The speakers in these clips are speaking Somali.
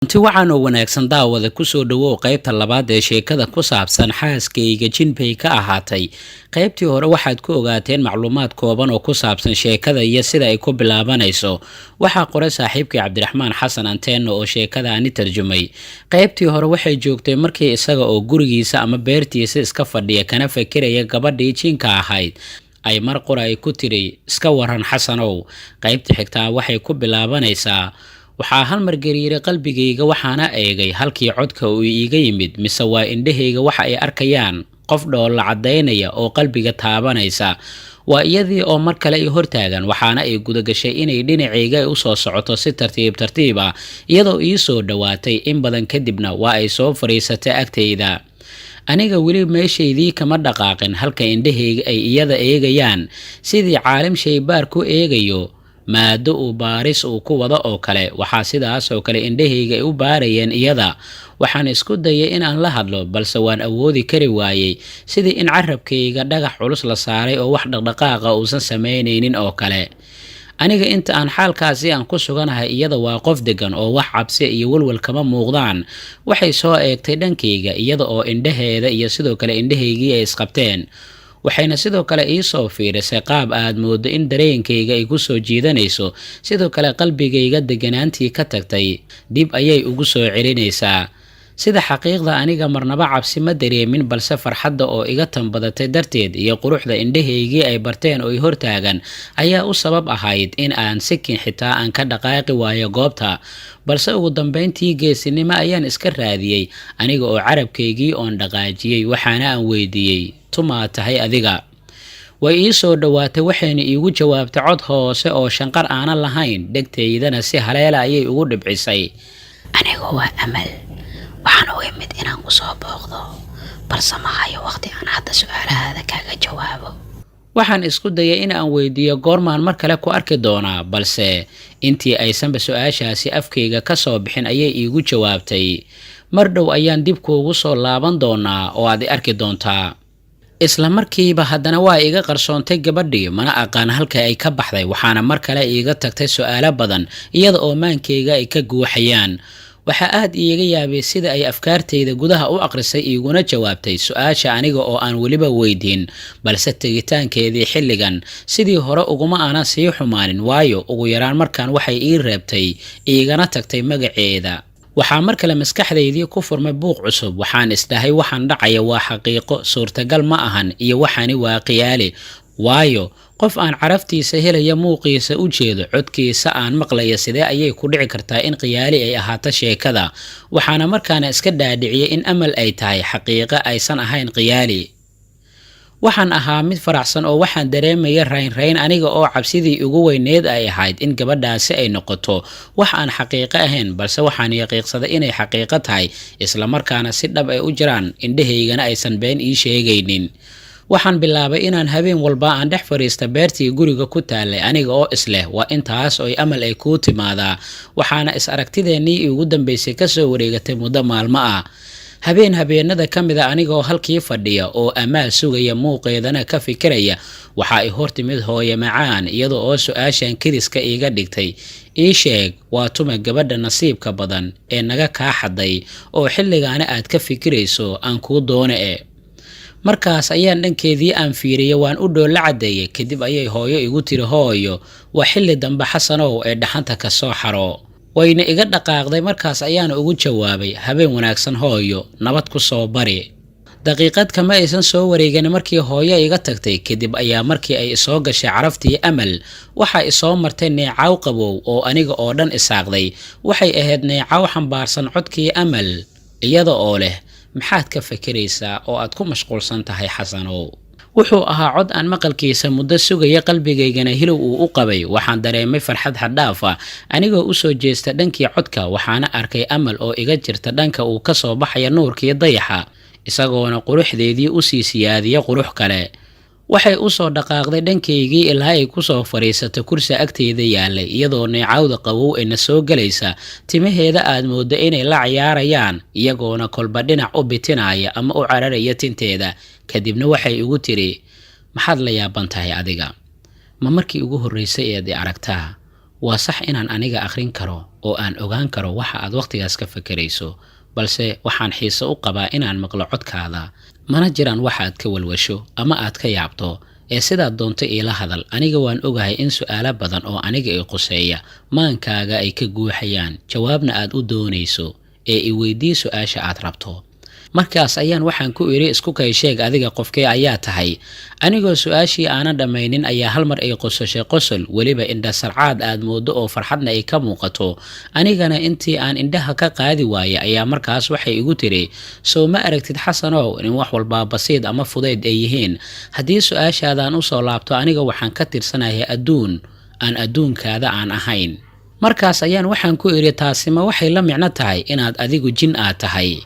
Inti waxaan oo wanaagsan daawada ku soo dhawow qaybta labaad ee sheekada ku saabsan xaaskayga Jinpei ka ahaatay. Qaybtii hore waxaad ku ogaateen macluumaad kooban oo ku saabsan sheekada iyo sida ay ku bilaabanayso. Waxaa qoray saaxiibkii Cabdiraxmaan Xasan Anteeno oo sheekadaani tarjumay. Qaybtii hore waxay joogtay markii isaga oo gurigiisa ama beertiisa iska fadhiya kana fikiraya gabadhii Jinka ahayd. Ay mar qura ay ku tiri iska waran Xasanow. Qaybta xigtaa waxay ku bilaabanaysaa. Waxaa hal mar gariiray qalbigayga waxaana eegay halkii codka uu iiga yimid mise waa indhahayga waxa ay arkayaan qof dhoolla cadaynaya oo qalbiga taabanaysa. Waa iyadii oo mar kale ay hortaagan waxaana ay guda gashay inay dhinacayga u soo socoto si tartiib ah iyadoo ii soo dhawaatay in badan kadibna waa ay soo fariisatay agtayda. Aniga weli meeshaydii kama dhaqaaqin halka indhahayga ay iyada eegayaan sidii caalim shaybaar ku eegayo maado uu baaris uu ku wado oo kale. Waxaa sidaas oo kale indhahayga ay u baarayeen iyada. Waxaan isku dayay in aan la hadlo balse waan awoodi kari waayay sidii in carabkayga dhagax culus la saaray oo wax dhaqdhaqaaqa uusan samaynaynin oo kale. Aniga inta aan xaalkaasi aan ku suganahay iyada waa qof degan oo wax cabsi iyo walwal kama muuqdaan. Waxay soo eegtay dhankayga iyada oo indhaheeda iyo sidoo kale indhahaygii ay isqabteen. Waxayna sidoo kale ii soo fiirisay qaab aad moodo in dareenkayga ay ku soo jiidanayso sidoo kale qalbigayga deganaantii ka tagtay dib ayay ugu soo celinaysaa. Sida xaqiiqda aniga marnaba cabsi ma dareemin balse farxadda oo iga tanbadatay darteed iyo quruxda indhahaygii ay barteen oo ay hortaagan ayaa u sabab ahayd in aan sikin xitaa aan ka dhaqaaqi waayo goobta. Balse ugu dambeyntii geesinimo ayaan iska raadiyay aniga oo carabkaygii oon dhaqaajiyay waxaana aan weydiiyey tumaa tahay adiga. Way ii soo dhawaatay waxayna iigu jawaabtay cod hoose oo shanqar aanan lahayn dhegtaydana si haleela ayay ugu dhibcisay. Anigu waa Amal. Waxaan u imid inaan ku soo booqdo balse ma hayo waqti aan hadda su'aalahaada kaaga jawaabo. Waxaan isku dayay in aan weydiiyo goormaan mar kale ku arki doonaa balse intii aysanba su'aashaasi afkayga ka soo bixin ayay iigu jawaabtay mar dhow ayaan dib kuugu soo laaban doonaa oo aad i arki doontaa. Isla markiiba haddana waa iga qarsoontay gabadhii mana aqaan halka ay ka baxday waxaana mar kale iiga tagtay su'aalo badan iyada oo maankayga ay ka guuxayaan. Waxaa aad iiga yaabay sida ay afkaartayda gudaha u aqrisay iguna jawaabtay su'aasha aniga oo aan weliba weydiin balse tegitaankeedii xilligan sidii hore uguma aanan sii xumaanin waayo ugu yaraan markaan waxay ii reebtay iigana tagtay magaceeda. Waxaa mar kale maskaxdaydii ku furmay buuq cusub waxaan isdahay waxaan dhacaya waa xaqiiqo suurtagal ma ahan iyo waxaani waa qiyaali waayo qof aan caraftiisa helaya muuqiisa u jeedo codkiisa aan maqlaya sidee ayay ku dhici kartaa in qiyaali ay ahaato sheekada. Waxaana markaana iska dhaadhiciyay in Amal ay tahay xaqiiqo aysan ahayn qiyaali. Waxaan ahaa mid faraxsan oo waxaan dareemaya rayn aniga oo cabsidii ugu weyneed ay ahayd in gabadhaasi ay noqoto wax aan xaqiiqo ahayn balse waxaan yaqiiqsaday inay xaqiiqo tahay isla markaana si dhab ay u jiraan indhahaygana aysan been ii sheegaynin. Waxaan bilaabay inaan habeen walba aan dhex fariista beertii guriga ku taalay aniga oo isleh waa intaas oo Amal ay ku timaadaa. Waxaana is aragtideennii ugu dambeysay ka soo wareegatay muddo maalmo ah. Habeenada ka mid ah aniga oo halkii fadhiya oo Amal sugaya muuqeedana ka fikiraya waxa ay hortimid hooyo macaan iyada oo su'aashan kiriska iiga dhigtay. Ii sheeg waa tuma gabadha nasiibka badan ee naga kaa xaday oo xilligaana aad ka fikirayso aan kuu doone. Markaas ayaan dhankeedii aan fiiriyay waan u dhoolla cadeeyay kadib ayay hooyo igu tiri hooyo waa xilli dambe Xasanow ee dhaxanta ka soo xaro. Wayna iga dhaqaaqday markaas ayaan ugu jawaabay habeen wanaagsan hooyo nabad ku soo bari. Daqiiqad kama aysan soo wareegin markii hooyo iga tagtay kadib ayaa markii ay soo gashay caraftii Amal waxa ay soo martay neecaw qabow oo aniga oo dhan isaaqday. Waxay ahayd neecaw xambaarsan codkii Amal iyada oo leh maxaad ka fikiraysaa oo aad ku mashquulsan tahay Xasanow. Wuxuu ahaa cod aan maqalkiisa muddo sugaya qalbigaygana hilow uu u qabay. Waxaan dareemay farxad xad dhaaf ah anigoo u soo jeesta dhankii codka waxaana arkay Amal oo iga jirta dhanka uu ka soo baxaya nuurkii dayaxa isagoona quruxdeedii u sii siyaadiya qurux kale. Waxay u soo dhaqaaqday dhankaygii ilaa ay ku soo fariisatay kursi agteeda yaalay iyadoo neecawda qabow ee na soo galaysa timaheeda aad moodo inay la ciyaarayaan iyagoona kolba dhinac u bitinaya ama u cararaya tinteeda. Kadibna waxay ugu tiri maxaad la yaaban tahay adiga ma markii ugu horeysay ee aad aragtaa waa sax inaan aniga akhrin karo oo aan ogaan karo waxa aad waqtigaas ka fakarayso, balse waxaan xiiso u qabaa inaan maqlo codkaada. mana jiraan waxa aad ka walwasho ama aad ka yaabto, ee sidaad doonto iila hadal. aniga waan ogahay in su'aalo badan oo aniga i quseeya maankaaga ay ka guuxayaan, jawaabna aad u doonayso, ee i weydii su'aasha aad rabto. markaas ayaan waxaan ku iri isku kay sheeg adiga qofkee ayaa tahay. anigoo su'aashii aanan dhammaynin ayaa hal mar ay qososhay qosol, weliba indha sarcaad aad moodo oo farxadna ay ka muuqato. anigana intii aan indhaha ka qaadi waayay ayaa markaas waxay igu tiri, soo ma aragtid xasanow in wax walbaa basiid ama fudayd ay yihiin? haddii su'aashaadaan u soo laabto, aniga waxaan ka tirsanahay adduun aan adduunkaada aan ahayn. markaas ayaan waxaan ku iri, taasima waxay la micno tahay inaad adigu jin aad tahay.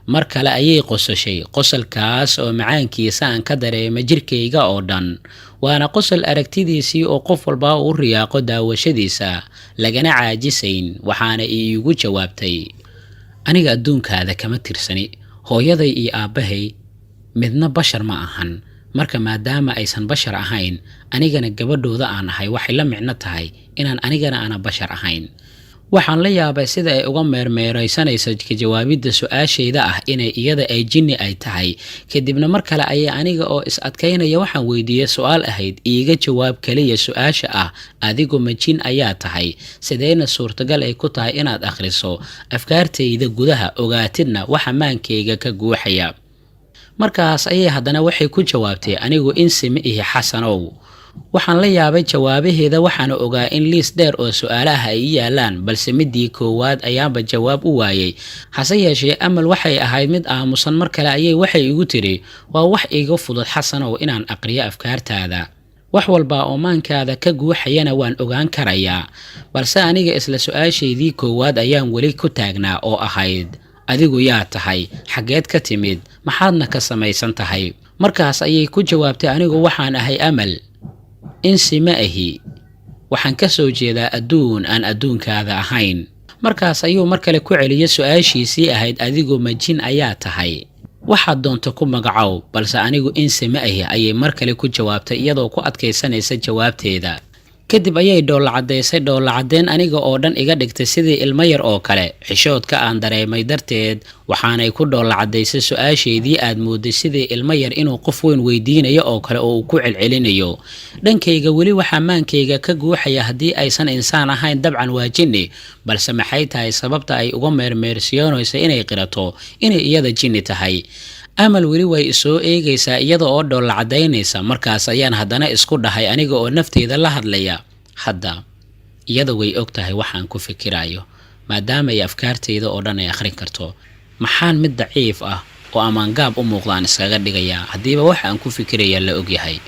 mar kale ayay qososhay, qosolkaas oo macaankiisa aan ka dareema jirkayga oo dhan. waana qosol aragtidiisii oo qof walba u riyaaqo daawashadiisa, lagana caajisayn. waxaana iigu jawaabtay, aniga adduunkaada kama tirsani. hooyaday iyo aabbahay midna bashar ma ahan, marka maadaama aysan bashar ahayn, anigana gabadhooda aan ahay waxay la micno tahay inaan anigana aana bashar ahayn. waxaan la yaabay sida ay uga meermeeraysanayso ka jawaabidda su'aashayda ah inay iyada ay jinni ay tahay. kadibna mar kale ayay aniga oo is adkaynaya waxaan weydiiyey su'aal ahayd, iiga jawaab kaliya su'aasha ah, adigu ma jin ayaa tahay? sideena suurtagal ay ku tahay inaad akhriso afkaartayda gudaha, ogaatidna waxa maankayga ka guuxaya? markaas ayay haddana waxay ku jawaabtay, anigu insi ma ihi xasanow. waxaan la yaabay jawaabaheeda, waxaana ogaa in liis dheer oo su'aalaha ay yaalaan, balse midii koowaad ayaanba jawaab u waayay. hase yeeshee amal waxay ahayd mid aamusan. mar kale ayay waxay igu tiri, waa wax iga fudud xasanow inaan aqriyo afkaartaada. wax walba oo maankaada ka guuxayana waan ogaan karayaa, balse aniga isla su'aashaydii koowaad ayaan weli ku taagnaa oo ahayd, adigu yaa tahay? xaggeed ka timid? maxaadna ka samaysan tahay? markaas ayay ku jawaabtay, anigu waxaan ahay amal, insi ma ahi. waxaan ka soo jeedaa adduun aan adduunkaada ahayn. markaas ayuu mar kale ku celiyay su'aashiisii ahayd, adigu ma jin ayaa tahay? waxaad doonto ku magacow, balse anigu insi ma ahi, ayay mar kale ku jawaabtay iyadoo ku adkaysanaysa jawaabteeda. kadib ayay dhoolla-caddayn aniga oo dhan iga dhigtay sidii ilmo yar oo kale. xishoodka aan dareemay darteed waxaanay ku dhoolla-caddaysay su'aashaydii aad mooday sidii ilmo yar inuu qof weyn weydiinayo oo kale oo uu ku celcelinayo. dhankayga weli waxaa maankayga ka guuxaya, haddii aysan insaan ahayn dabcan waa jinni, balse maxay tahay sababta ay uga meermeersiyoonayso inay qirato inay iyada jinni tahay? amal weli way isoo eegaysaa iyada oo dhoolla caddaynaysa. markaas ayaan haddana isku dhahay aniga oo nafteyda la hadlaya, hadda iyada way og tahay waxaan ku fikirayo, maadaama ay afkaartayda oo dhan ay akhrin karto. maxaan mid daciif ah oo amaangaab u muuqdaan iskaga dhigayaa haddiiba wax aan ku fikiraya la ogyahay?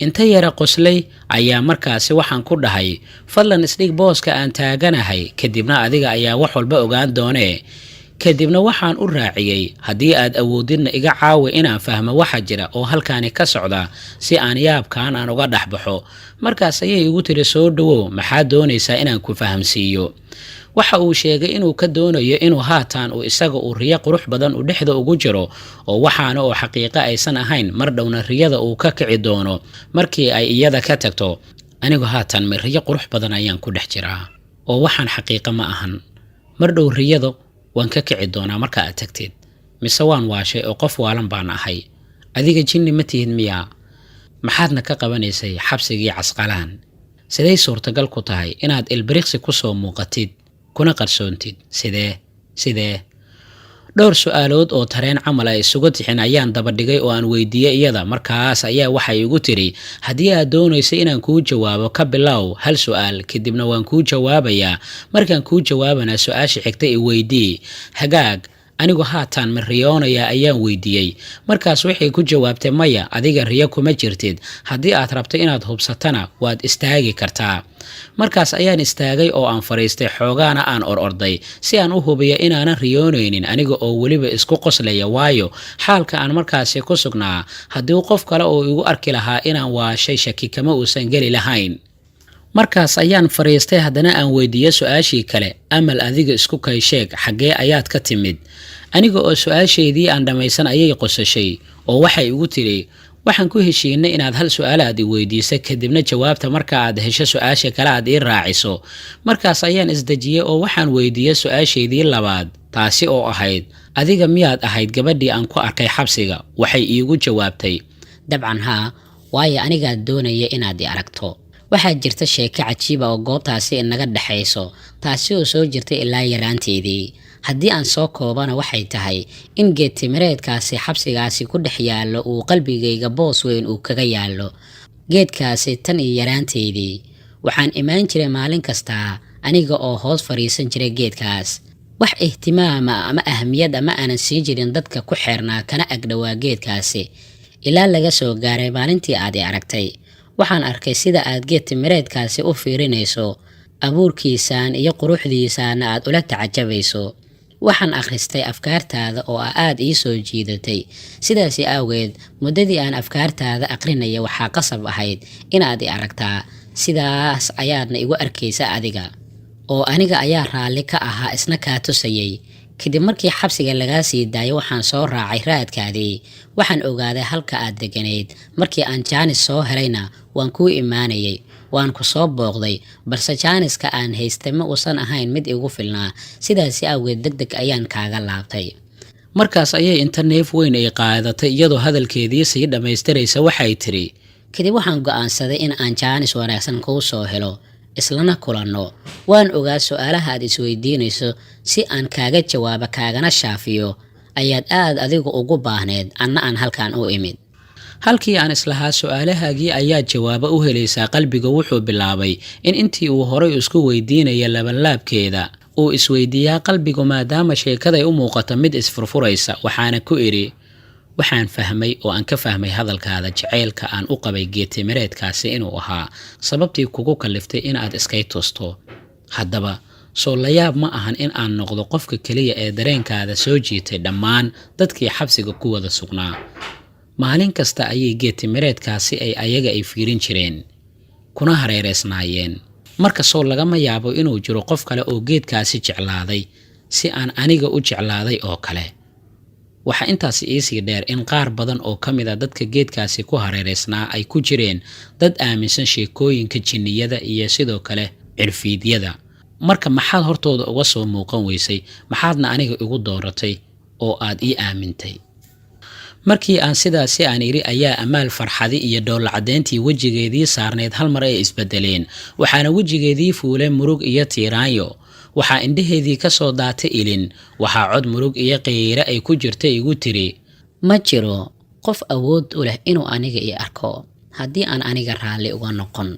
inta yara qoslay ayaa markaasi waxaan ku dhahay, fadlan isdhig booska aan taaganahay, kadibna adiga ayaa wax walba ogaan doonee. kadibna waxaan u raaciyey, haddii aad awoodidna iga caawi inaan fahmo waxa jira oo halkaani ka socda, si aan yaabkaan aan uga dhex baxo. markaas ayay igu tiri, soo dhawow, maxaad doonaysaa inaan ku fahamsiiyo? waxa uu sheegay inuu ka doonayo inuu haatan uu isaga uu riyo qurux badan u dhexda ugu jiro, oo waxaana oo xaqiiqo aysan ahayn. mar dhowna riyada uu ka kici doono markii ay iyada ka tagto. anigu haatan ma riyo qurux badan ayaan ku dhex jiraa, oo waxaan xaqiiqo ma ahan. mar dhow riyado waan ka kici doonaa marka aad tagtid, mise waan waashay oo qof waalan baan ahay? adiga jinni ma tihid miyaa? maxaadna ka qabanaysay xabsigii Casqalaan? siday suurtagal ku tahay inaad ilbiriqsi ku soo muuqatid kuna qarsoontid? sidee? dhowr su'aalood oo tareen camal ay isugu tixin ayaan daba dhigay oo aan weydiiyey iyada. markaas ayaa waxay igu tiri, haddii aad doonayso inaan kuu jawaabo, ka bilow hal su'aal, kadibna waan kuu jawaabayaa. markaan kuu jawaabana su'aasha xigta i weydii. hagaag, anigu haatan ma riyoonayaa ayaan weydiiyey. markaas waxay ku jawaabtay, maya, adiga riyo kuma jirtid. haddii aad rabto inaad hubsatana waad istaagi kartaa. markaas ayaan istaagay oo aan fariistay, xoogaana aan ororday si aan u hubiyo inaanan riyoonaynin, aniga oo weliba isku qoslaya, waayo xaalka aan markaasi ku sugnaa haddii qof kale oo igu arki lahaa inaan waashay, shaki kama uusan geli lahayn. markaas ayaan fariistay, haddana aan weydiiyey su'aashii kale, amal, adiga isku kay sheeg, xaggee ayaad ka timid? aniga oo su'aashaydii aan dhammaysan ayay qosashay oo waxay igu tiri, waxaan ku heshiinay inaad hal su'aal aad i weydiiso kadibna jawaabta marka aad hesho su'aasha kale aad ii raaciso. Markaas ayaan isdejiyey oo waxaan weydiiyey su'aashaydii labaad, taasi oo ahayd, adiga miyaad ahayd gabadhii aan ku arkay xabsiga? Waxay iigu jawaabtay, dabcan haa, waayo anigaa doonaya inaad i aragto. waxaa jirta sheeko cajiiba oo goobtaasi inaga dhexayso, taasi oo soo jirtay ilaa yaraanteedii. haddii aan soo koobana waxay tahay in geed timireedkaasi xabsigaasi ku dhex yaallo uu qalbigayga boos weyn uu kaga yaallo. geedkaasi tan iyo yaraanteedii waxaan imaan jiray maalin kasta aniga oo hoos fadhiisan jiray geedkaas. wax ihtimaama ama ahmiyad ama aanan siin jirin dadka ku xeernaa kana agdhowaa geedkaasi ilaa laga soo gaaray maalintii aad i aragtay. waxaan arkay sida aad geed timireedkaasi u fiirinayso, abuurkiisaan iyo quruxdiisaana aad ula tacajabayso. waxaan akhristay afkaartaada oo aad ii soo jiidatay. sidaasi awgeed muddadii aan afkaartaada aqrinaya waxaa qasab ahayd inaad i aragtaa. sidaas ayaadna igu arkaysa adiga, oo aniga ayaa raalli ka ahaa isna kaa tusayay. kadib markii xabsiga lagaa sii daayay waxaan soo raacay raadkaadii. waxaan ogaaday halka aad deganayd. markii aan jaanis soo helayna waan kuu imaanayay, waan ku soo booqday, balse jaaniska aan haystay ma uusan ahayn mid igu filnaa. sidaasi awgeed degdeg ayaan kaaga laabtay. markaas ayay inta neef weyn ay qaadatay iyadoo hadalkeedii sii dhammaystiraysa waxay tidhi, kadib waxaan go'aansaday in aan jaanis wanaagsan kuu soo helo, islana kulanno. waan ogaa su'aalaha aad isweydiinayso si aan kaaga jawaabo kaagana shaafiyo ayaad aad adigu ugu baahneed, anna aan halkaan u imid. halkii aan islahaa su'aalahaagii ayaa jawaabo u helaysaa, qalbiga wuxuu bilaabay in intii uu horay isku weydiinaya labanlaabkeeda uu isweydiiyaa qalbigu, maadaama sheekaday u muuqato mid isfurfuraysa. waxaana ku idhi, waxaan fahmay oo aan ka fahmay hadalkaada jacaylka aan u qabay geed timireedkaasi inuu ahaa sababtii kugu kalliftay inaad iskay tusto. haddaba soo layaab ma ahan in aan noqdo qofka keliya ee dareenkaada soo jiitay dhammaan dadkii xabsiga ku wada sugnaa. maalin kasta ayay geed timireedkaasi ayaga ay fiirin jireen kuna hareereysnaayeen. marka soo lagama yaabo inuu jiro qof kale oo geedkaasi jeclaaday si aan aniga u jeclaaday oo kale. waxaa intaasi iisii dheer in qaar badan oo ka mid a dadka geedkaasi ku hareereysnaa ay ku jireen dad aaminsan sheekooyinka jinniyada iyo sidoo kale cirfiidyada. marka maxaad hortooda uga soo muuqan weysay? maxaadna aniga igu dooratay oo aad ii aamintay? markii aan sidaasi aan idhi ayaa Amaal farxadi iyo dhoolla cadeyntii wejigeedii saarneed hal mar ay isbedeleen. waxaana wejigeedii fuulay murug iyo tiiraanyo. waxaa indhaheedii ka soo daatay ilin. waxaa cod murug iyo qiire ay ku jirta igu tiri, ma jiro qof awood u leh inuu aniga ii arko haddii aan aniga raalli uga noqon.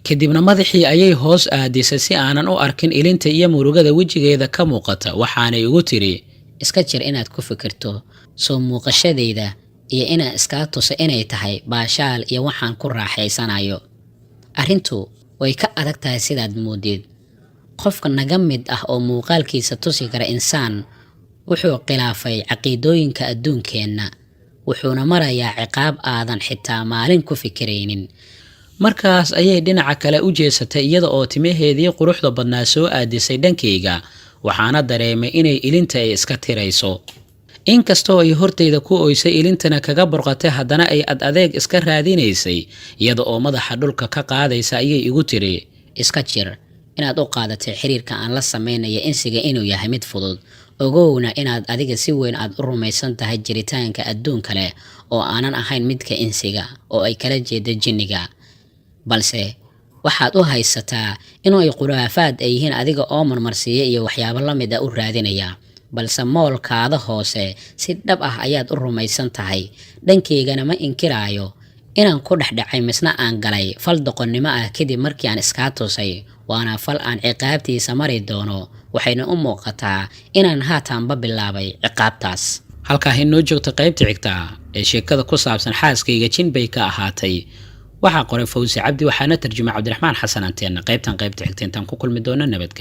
kadibna madaxii ayay hoos aadisay si aanan u arkin ilinta iyo murugada wejigeeda ka muuqata. waxaanay igu tiri, iska jir inaad ku fikirto soo muuqashadayda iyo inaan iskaa tuso inay tahay baashaal iyo waxaan ku raaxaysanayo. arrintu way ka adag tahay sidaad moodid. qofka naga mid ah oo muuqaalkiisa tusi kara insaan wuxuu khilaafay caqiidooyinka adduunkeenna, wuxuuna marayaa ciqaab aadan xitaa maalin ku fikiraynin. markaas ayay dhinaca kale u jeesatay iyada oo timaheedii quruxda badnaa soo aadisay dhankayga. waxaana dareemay inay ilinta ay iska tirayso. inkastoo ay hortayda ku oysay ilintana kaga burqatay, haddana ay ad adeeg iska raadinaysay. iyada oo madaxa dhulka ka qaadaysa ayay igu tiri, iska jir inaad u qaadatay xiriirka aan la sameynaya insiga inuu yahay mid fudud. ogowna inaad adiga si weyn aad u rumaysan tahay jiritaanka adduun kale oo aanan ahayn midka insiga oo ay kala jeeda jinniga, balse waxaad u haysataa inuu ay khuraafaad ay yihiin adiga oo marmarsiiya iyo waxyaabo la mid ah u raadinaya. balse moolkaada hoose si dhab ah ayaad u rumaysan tahay. dhankaygana ma inkiraayo inaan ku dhexdhacay misna aan galay fal doqonnimo ah kadib markii aan iskaa tusay. waana fal aan ciqaabtiisa mari doono, waxayna u muuqataa inaan haataanba bilaabay ciqaabtaas. halkaa inoo joogta qaybta xigta ee sheekada ku saabsan xaaskayga jin bay ka ahaatay. waxaa qoray Fawzi Cabdi, waxaana tarjumay Cabdiraxmaan Xasan Anteen. qaybta xigta intaan ku kulmi doona nabadgelyo.